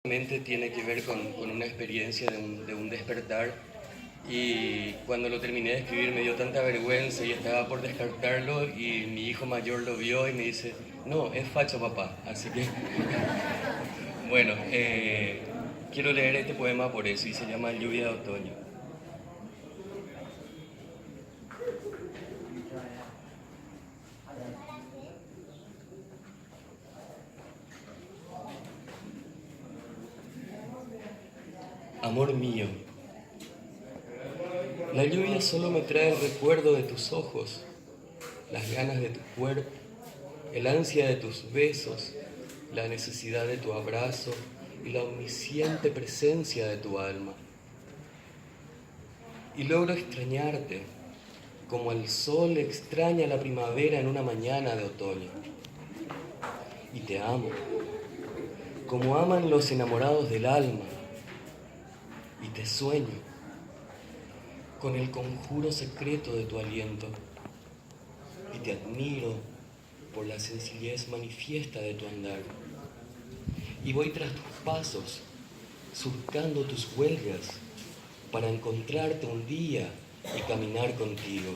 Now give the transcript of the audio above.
Tiene que ver con una experiencia de un despertar, y cuando lo terminé de escribir me dio tanta vergüenza y estaba por descartarlo, y mi hijo mayor lo vio y me dice, no, es facho papá, así que bueno, quiero leer este poema por eso, y se llama Lluvia de Otoño. Amor mío, la lluvia solo me trae el recuerdo de tus ojos, las ganas de tu cuerpo, el ansia de tus besos, la necesidad de tu abrazo y la omnisciente presencia de tu alma. Y logro extrañarte, como el sol extraña la primavera en una mañana de otoño. Y te amo, como aman los enamorados del alma. Y te sueño, con el conjuro secreto de tu aliento. Y te admiro por la sencillez manifiesta de tu andar. Y voy tras tus pasos, surcando tus huellas, para encontrarte un día y caminar contigo.